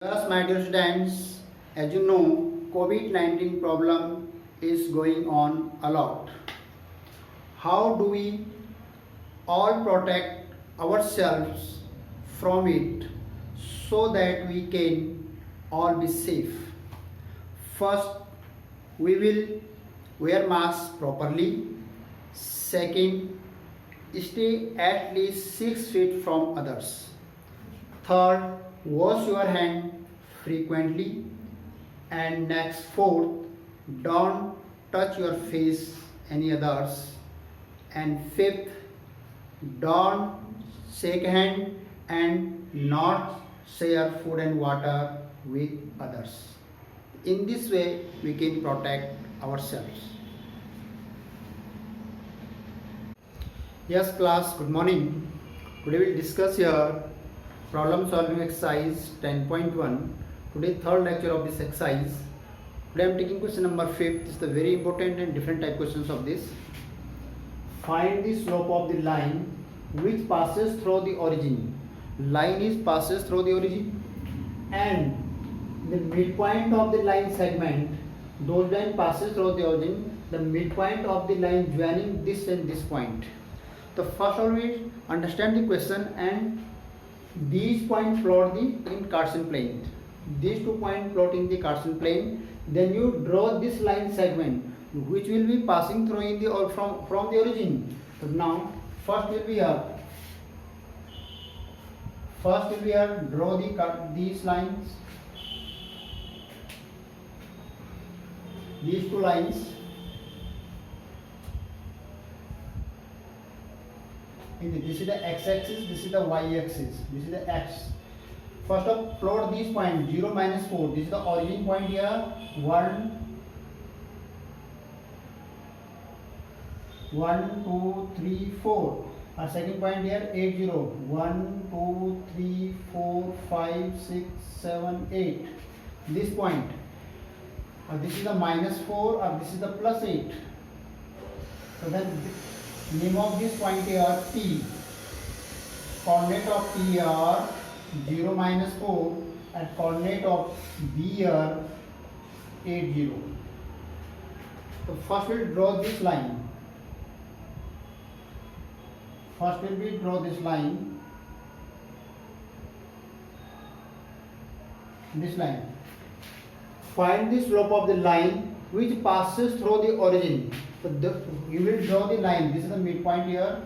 Yes, my dear students, as you know, COVID-19 problem is going on a lot. How do we all protect ourselves from it so that we can all be safe? First, we will wear masks properly. Second, stay at least 6 feet from others. Third, wash your hand frequently. And next, fourth, don't touch your face any others. And fifth, don't shake hand and not share food and water with others. In this way, we can protect ourselves. Yes, class, good morning. Today we'll discuss here problem solving exercise 10.1. Today third lecture of this exercise. Today I am taking question number 5th. This is the very important and different type questions of this. Find the slope of the line which passes through the origin. Line is passes through the origin and the midpoint of the line segment. Those line passes through the origin. The midpoint of the line joining this and this point. So first of all we understand the question and these points plot in Cartesian plane. These 2 points plot in the Cartesian plane. Then you draw this line segment which will be passing through in the or from the origin. So now first will be here. Draw these lines. These 2 lines. This is the x-axis, this is the y-axis, this is the x. First of plot these points 0, -4. This is the origin point here. 1, 2, 3, 4. Our second point here 8, 0. 1, 2, 3, 4, 5, 6, 7, 8. This point. This is the -4 or this is the +8. So then name of this point here P. Coordinate of P are 0, -4 and coordinate of B are 8, 0. So first we'll draw this line. This line. Find the slope of the line which passes through the origin. So you will draw the line. This is the midpoint here.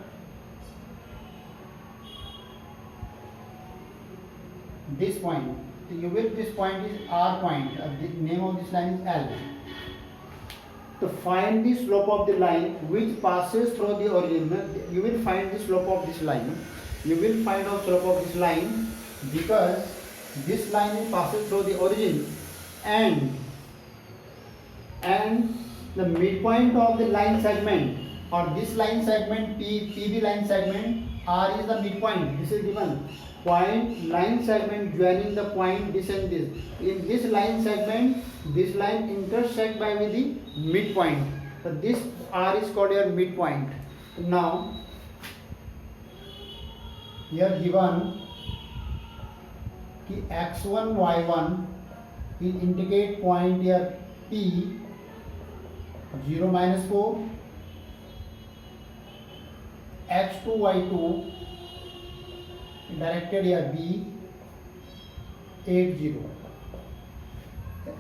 This point. So this point is R point. The name of this line is L. To find the slope of the line which passes through the origin, you will find the slope of this line. You will find out slope of this line because this line passes through the origin and the midpoint of the line segment or this line segment PB line segment R is the midpoint. This is given point line segment joining the point this and this. In this line segment, this line intersect by with the midpoint. So this R is called your midpoint. Now here given कि x1 y1 will indicate point here P 0, -4, x2 y2 directed here B 8, 0.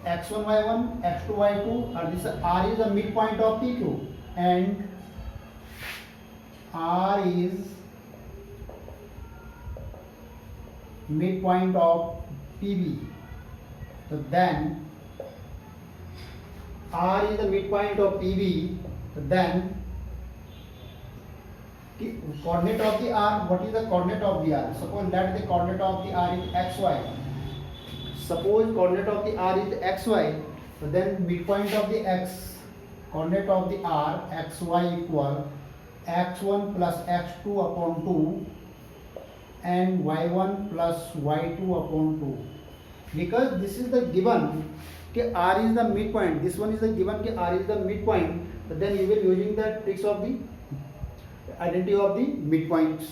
x1 y1 x2 y2 and this R is the midpoint of PQ and R is midpoint of PB. So then R is the midpoint of PB. So then coordinate of the R. What is the coordinate of the R? Suppose let the coordinate of the R is xy. Suppose coordinate of the R is xy. So then midpoint of the x, coordinate of the R xy equal x1 plus x2 upon 2 and y1 plus y2 upon 2. Because this is the given कि R is the midpoint. This one is the given कि R is the midpoint. But then you will using the tricks of the identity of the midpoints.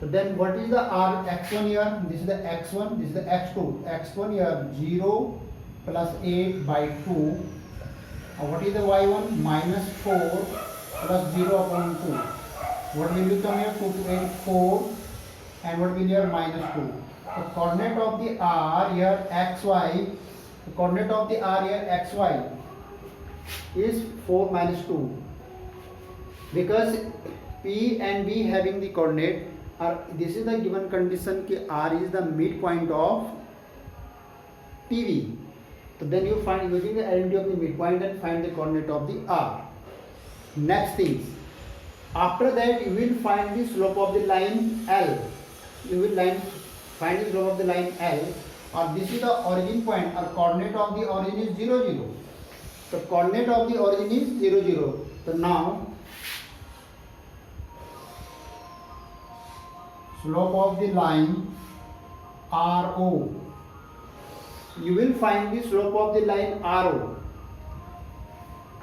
So then what is the r x1 here? This is the x1, this is the x2. x1 here 0 plus 8 by 2. What is the y1? Minus 4 plus 0 upon 2. What will become here? 2 to 8, 4. And what will be here? Minus 2. The coordinate of the r here xy. The coordinate of the r here xy is 4 minus 2. Because P and B having the coordinate are, this is the given condition कि R is the midpoint of PV. So then you find using the identity of the midpoint and find the coordinate of the R. Next things, after that you will find the slope of the line L. You will find the slope of the line L, or this is the origin point, or coordinate of the origin is 0 0. So coordinate of the origin is 0 0. So now slope of the line RO. You will find the slope of the line RO.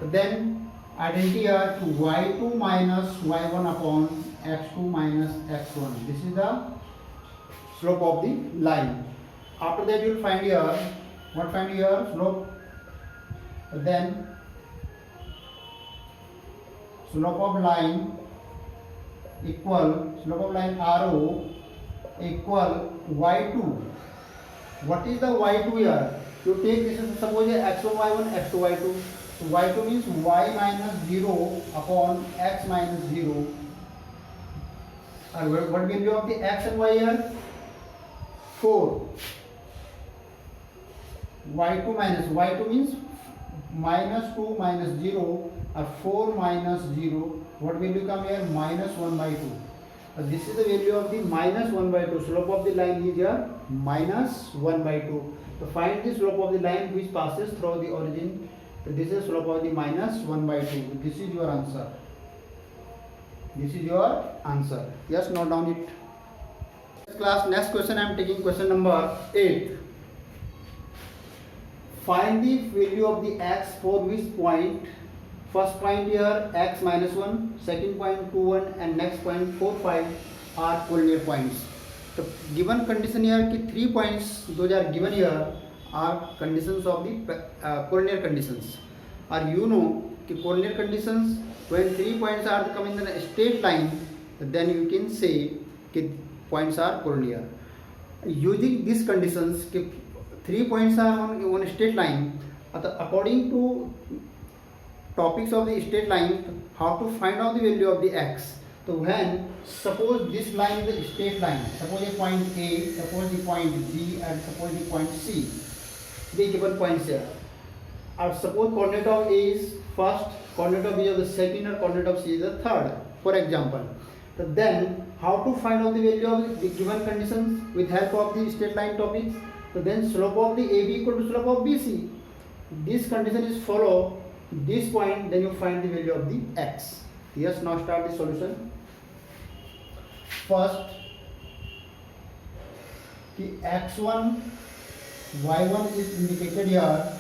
Then identity are to y2 minus y1 upon x2 minus x1. This is the slope of the line. After that you will find here, what find here? Slope. Then slope of line equal, slope of line RO equal y2. What is the y2 here? You take this as suppose x1 y1 x2 y2. So y2 means y minus 0 upon x minus 0. And what value of the x and y here? 4. y2 means minus 2 minus 0, or 4 minus 0. What will become here? Minus 1 by 2. This is the value of the minus 1 by 2. Slope of the line is here minus 1 by 2. So find the slope of the line which passes through the origin. So this is slope of the minus 1 by 2. This is your answer. This is your answer. Yes, note down it. Class, next question I am taking question number 8. Find the value of the x for which point. First point here x minus 1, second point 2 1, and next point 4 5 are collinear points. The given condition here कि 3 points those are given here are conditions of the collinear conditions. Or you know कि collinear conditions, when 3 points are coming in a straight line, then you can say कि points are collinear. Using these conditions कि 3 points are on a straight line, according to topics of the straight line, how to find out the value of the x. So when suppose this line is a straight line, suppose a point A, suppose the point B, and suppose the point C, the given points here. Or suppose coordinate of A is first, coordinate of B is the second, or coordinate of C is the third, for example. So then how to find out the value of the given conditions with help of the straight line topics? So then slope of the AB equal to slope of BC. This condition is follow this point, then you find the value of the x. Yes, now start the solution. First, the x1, y1 is indicated here,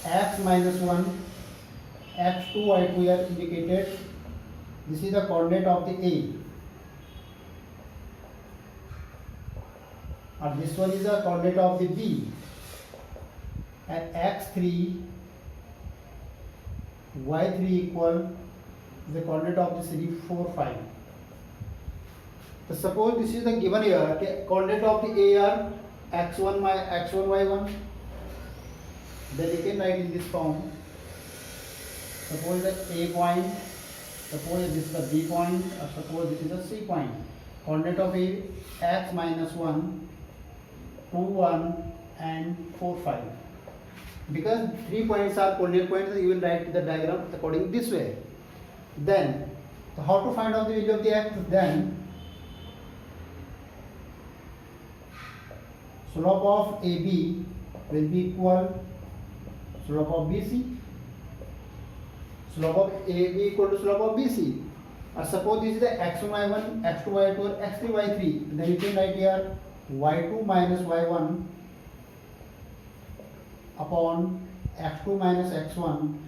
x minus 1, x2, y2 are indicated. This is the coordinate of the A. And this one is the coordinate of the B. And x3, y3 equal the coordinate of the city 4 5. So suppose this is the given here, okay, coordinate of the A are x1 y1. Then you can write in this form. Suppose the A point, suppose this is the B point, or suppose this is the C point. Coordinate of A x minus 1, 2 1, and 4 5. Because 3 points are coordinate points, you will write the diagram according this way. Then, so how to find out the value of the x? Then, slope of AB will be equal slope of BC. Slope of AB equal to slope of BC. Suppose this is the x1 y1, x2 y2, or x3 y3. Then you can write here y2 minus y1 upon x2 minus x1.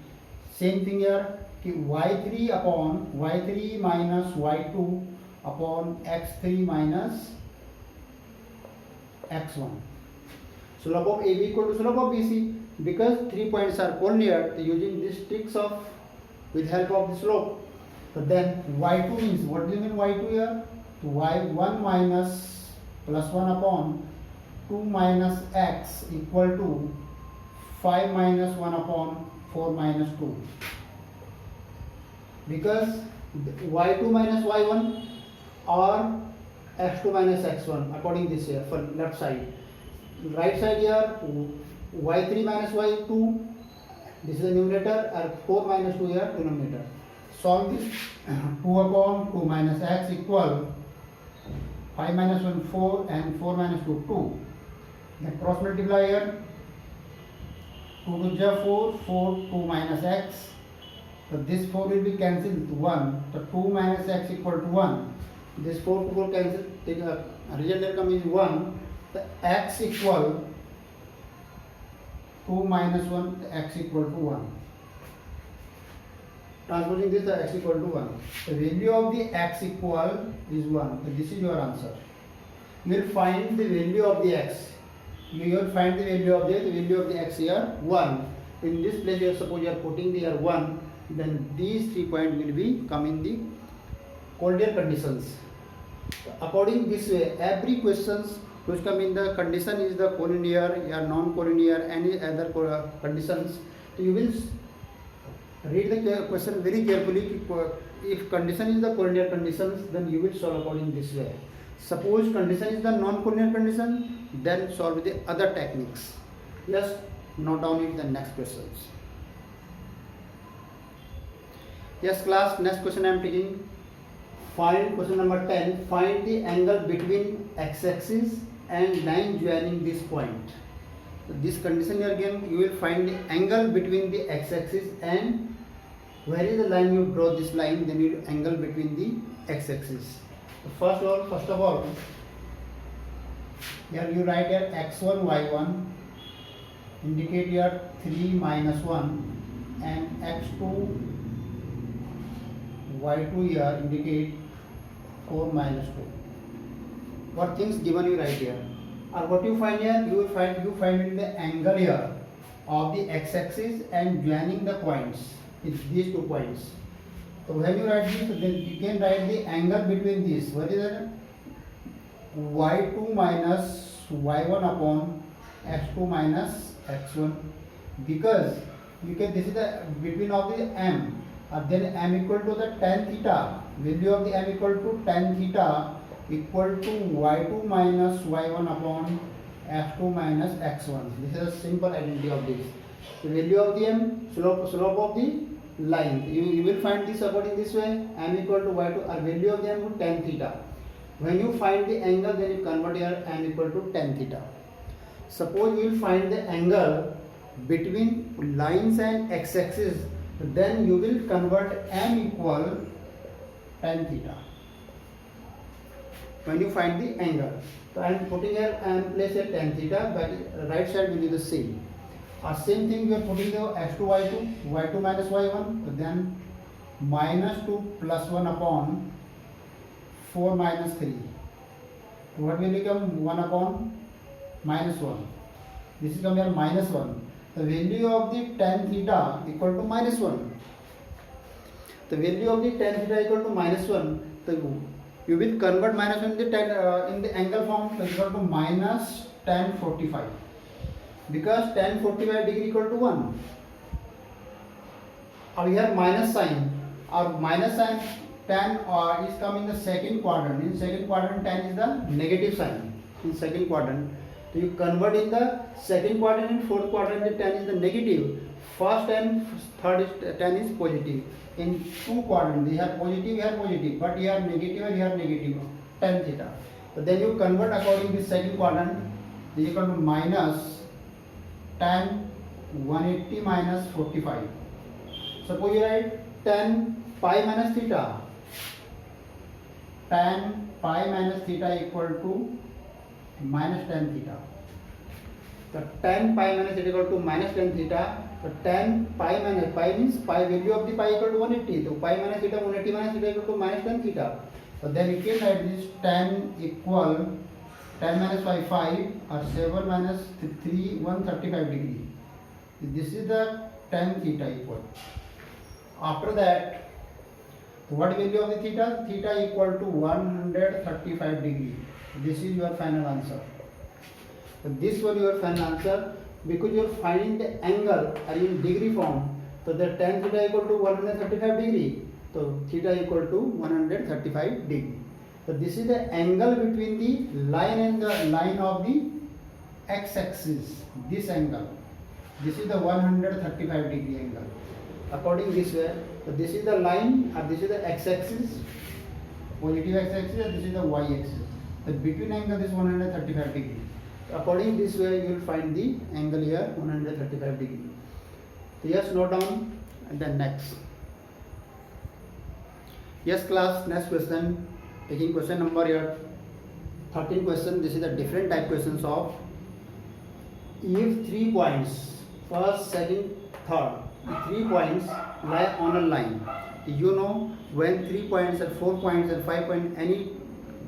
Same thing here कि y3 upon y3 minus y2 upon x3 minus x1. Slope of AB equal to slope of BC. Because 3 points are collinear, using these tricks of with help of the slope. So then y2 means, what do you mean y2 here? y1 minus plus 1 upon 2 minus x equal to 5 minus 1 upon 4 minus 2. Because y2 minus y1 or x2 minus x1 according this here for left side. Right side here y3 minus y2, this is the numerator, and 4 minus 2 here denominator. Solve this. 2 upon 2 minus x equal 5 minus 1 4 and 4 minus 2 2. Then cross multiply here. 2 to the 4, 4 2 minus x. So this 4 will be cancelled to 1. So 2 minus x equal to 1. This 4 to 4 cancel. Take a result there comes is 1. The x equal 2 minus 1, the x equal to 1. Transposing this, the x equal to 1. The value of the x equal is 1. So this is your answer. You will find the value of the x. You will find the value of the x here 1. In this place, you suppose you are putting the 1. Then these 3 points will be come in the collinear conditions. According this way, every questions which come in the condition is the collinear or non-collinear, any other conditions. So you will read the question very carefully. If condition is the collinear conditions, then you will solve according this way. Suppose condition is the non-collinear condition, then solve with the other techniques. Just note down it the next questions. Yes class, next question I am taking. Find question number 10. Find the angle between x-axis and line joining this point. So this condition here again, you will find the angle between the x-axis and where is the line you draw this line, then you angle between the x-axis. So first of all, here you write here x1 y1, indicate here 3 minus 1, and x2 y2 here indicate 4 minus 2. What things given you right here? Or what you find here? You find in the angle here of the x-axis and joining the points. It's these 2 points. So when you write this, then you can write the angle between these. What is that? y2 minus y1 upon x2 minus x1. Because you can, this is the between of the m. Then m equal to the tan theta. Value of the m equal to tan theta equal to y2 minus y1 upon x2 minus x1. This is a simple identity of this. The value of the m, slope of the line. You will find this according this way. M equal to y2 or value of the m to tan theta. When you find the angle, then you convert here m equal to tan theta. Suppose you will find the angle between lines and x-axis, then you will convert m equal tan theta. When you find the angle, so I am putting here and place here tan theta, but right side will be the same. Same thing we are putting the x2 y2 minus y1, then minus 2 plus 1 upon 4 minus 3. What will become 1 upon minus 1. This is come here minus 1. The value of the tan theta equal to minus 1. The value of the tan theta equal to minus 1. So you will convert minus 1 in the angle form, so equal to minus tan 45. Because tan 45 degree equal to 1. We have minus sign. Our minus sign tan is come in the second quadrant. In second quadrant, tan is the negative sign. In second quadrant, so you convert in the second quadrant and fourth quadrant, the tan is the negative. First and third is tan is positive. In 2 quadrants, they are positive, but here negative and here negative. Tan theta. So then you convert according to the second quadrant. Then you come to minus tan 180 minus 45. Suppose you write tan pi minus theta. Tan pi minus theta equal to minus tan theta. So tan pi minus theta equal to minus tan theta. So tan pi minus pi means pi value of the pi equal to 180. So pi minus theta 180 minus theta equal to minus tan theta. So then you can write this tan equal 10 minus 5 or 7 minus 3 135 degree. This is the tan theta equal. After that, what value of the theta? Theta equal to 135 degree. This is your final answer. So this was your final answer because you are finding the angle are in degree form. So the tan theta equal to 135 degree. So theta equal to 135 degree. So this is the angle between the line and the line of the x-axis. This angle. This is the 135 degree angle. According this way, so this is the line or this is the x-axis, positive x-axis, and this is the y-axis. The between angle is 135 degree. So according this way, you will find the angle here 135 degree. So yes, note down and then next. Yes, class. Next question. Taking question number here 13 question. This is the different type questions of if 3 points, first, second, third. The 3 points lie on a line. You know when 3 points and 4 points and 5 points, any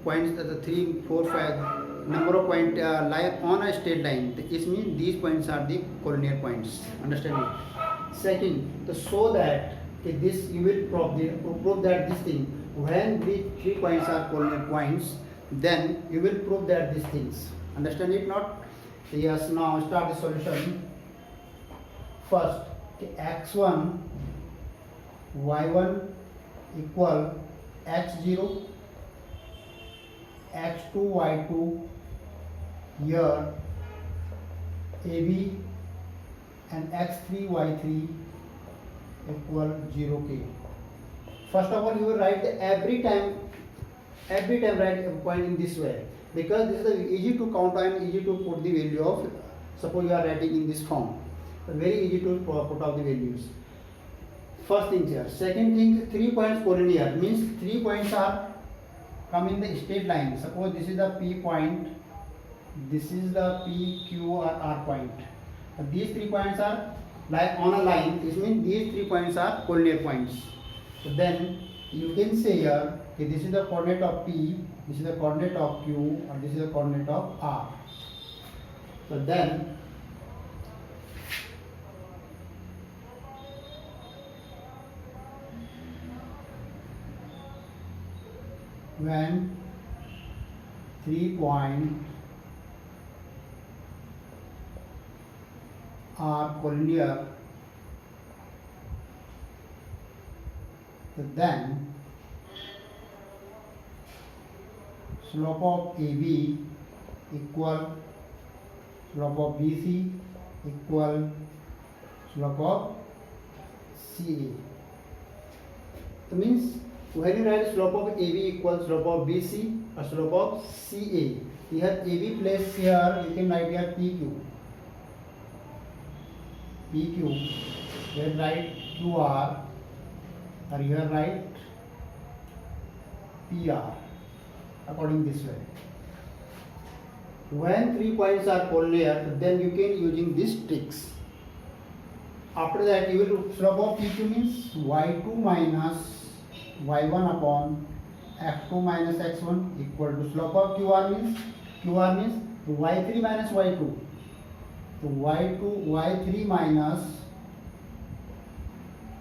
points that the 3, 4, 5 number of points lie on a straight line. It means these points are the collinear points. Understand it? Second, to show that this you will prove that this thing when the 3 points are collinear points, then you will prove that these things. Understand it not? Yes. Now start the solution. First, x1 y1 equal x0 x2 y2 here AB and x3 y3 equal 0k. First of all, you will write every time write a point in this way because this is easy to count and easy to put the value of. Suppose you are writing in this form. Very easy to put out the values. First thing here. Second thing, 3 points collinear means 3 points are come in the straight line. Suppose this is the P point, this is the P, Q or R point. These 3 points are lie on a line. This means these 3 points are collinear points. So then you can say here, okay, this is the coordinate of P, this is the coordinate of Q, or this is the coordinate of R. So then when 3 points are collinear, then slope of AB equal slope of BC equal slope of CA. It means when you write slope of AB equals slope of BC or slope of CA, here AB place here, you can write here PQ. Then write QR or here write PR according this way. When 3 points are collinear, then you can using these tricks. After that, you will slope of PQ means y2 minus y1 upon f2 minus x1 equal to slope of QR means y3 minus y2. So y3 minus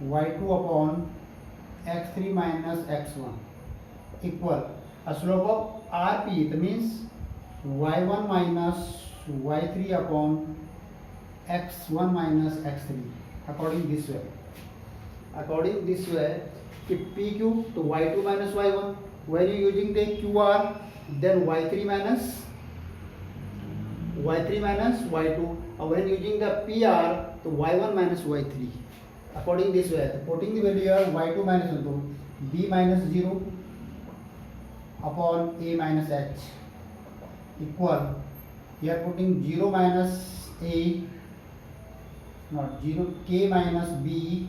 y2 upon x3 minus x1 equal a slope of RP. That means y1 minus y3 upon x1 minus x3 according this way. According this way, if PQ to y2 minus y1, when you using the QR, then y3 minus y2, or when using the PR to y1 minus y3 according this way. Putting the value here y2 minus 1 to b minus 0 upon a minus h equal, here putting 0 minus a, not 0, k minus b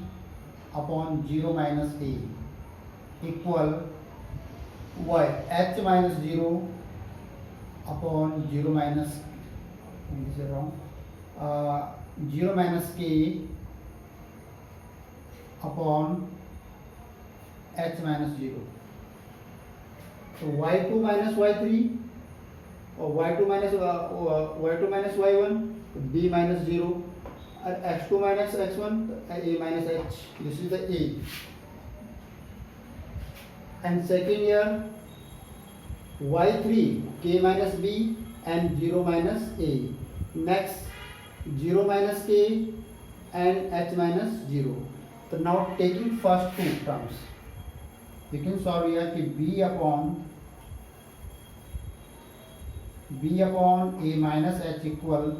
upon 0 minus a equal y h minus 0 upon 0 minus, this is wrong, 0 minus k upon h minus 0 So y2 minus y3 or y2 minus y1, b minus 0, x2 minus x1, a minus h. This is the a. And second here y3 k minus b and 0 minus a. Next 0 minus k and h minus 0. So now taking first two terms, you can solve here कि b upon a minus h equal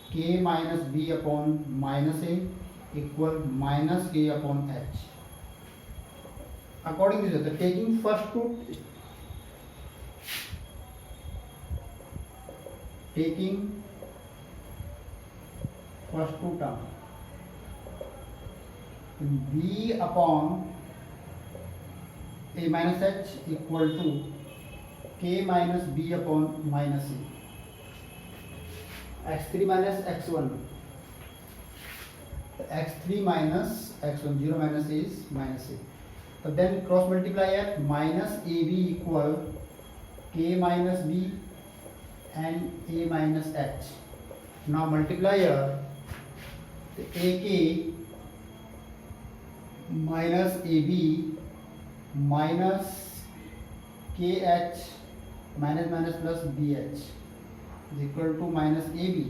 k minus b upon minus a equal minus k upon h. According to this, taking first two, terms, b upon a minus h equal to k minus b upon minus a. x3 minus x1, x3 minus x1, 0 minus a is minus a. So then cross multiply here, minus ab equal k minus b and a minus h. Now multiply here, the ak minus ab minus kh minus plus bh is equal to minus ab,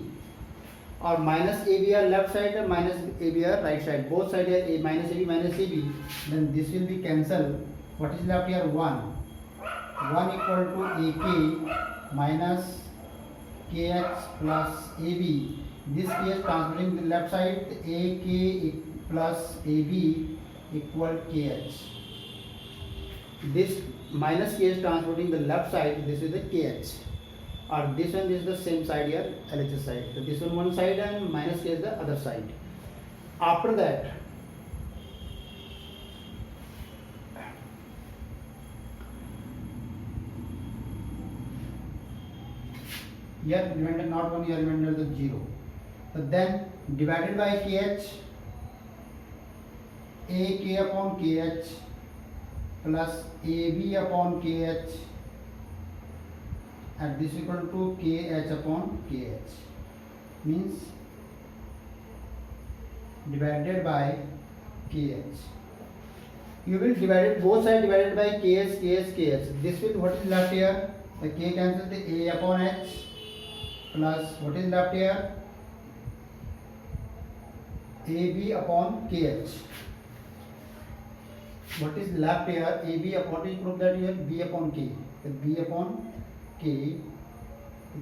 or minus ab are left side and minus ab are right side. Both sides are a minus ab minus ab. Then this will be cancelled. What is left here? 1 equal to ak minus kh plus ab. This case transferring the left side, ak plus ab equal kh. This minus k is transporting the left side, this is the kh. Or this one is the same side here, LHS side. So this one side and minus k is the other side. After that, here remainder not 1, here remainder the 0. But then divided by kh, ak upon kh plus ab upon kh, and this equal to kh upon kh, means divided by kh. You will divide it, both sides divided by kh. This will, what is left here? The k cancels the a upon h, plus what is left here? ab upon kh. What is left here? ab upon, it prove that here b upon k. So b upon k,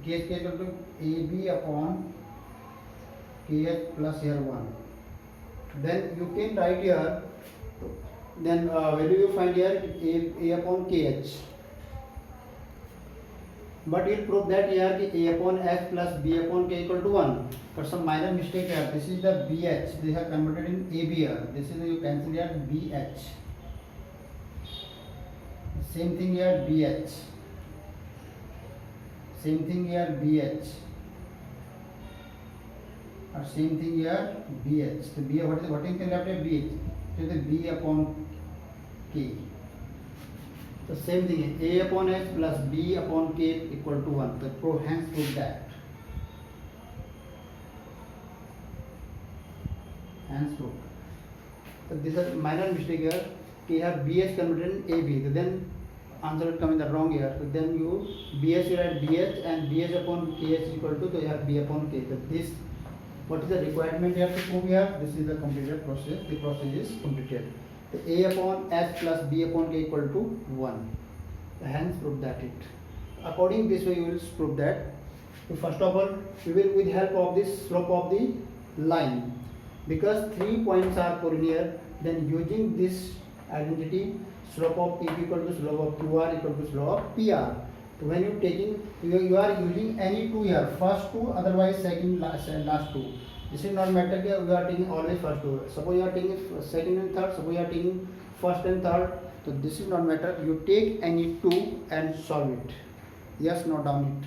k is equal to ab upon kh plus here 1. Then you can write here, then where do you find here? A upon kh. But it prove that here a upon h plus b upon k equal to 1. But some minor mistake here. This is the bh. They have converted in ab here. This is, you cancel here bh. Same thing here bh. Same thing here bh. Or same thing here bh. So b, what is left here? bh. So the b upon k. The same thing, a upon h plus b upon k equal to 1. So hence prove that. Hence prove. So this is minor mistake here. Here bh converted in ab. So then answer will come in the wrong here. So then you bh, you write bh, and bh upon kh is equal to, so you have b upon k. So this, what is the requirement you have to prove here? This is the completed process. The process is completed. So a upon h plus b upon k equal to 1. So hence prove that it. According this way you will prove that. So first of all, we will with help of this slope of the line. Because 3 points are collinear, then using this identity, slope of EP equal to slope of QR equal to slope of PR. So when you taking, you are using any two here, first two, otherwise second, last two. This is not matter here, we are taking always first two. Suppose you are taking second and third, suppose you are taking first and third. So this is not matter, you take any two and solve it. Yes, note down it.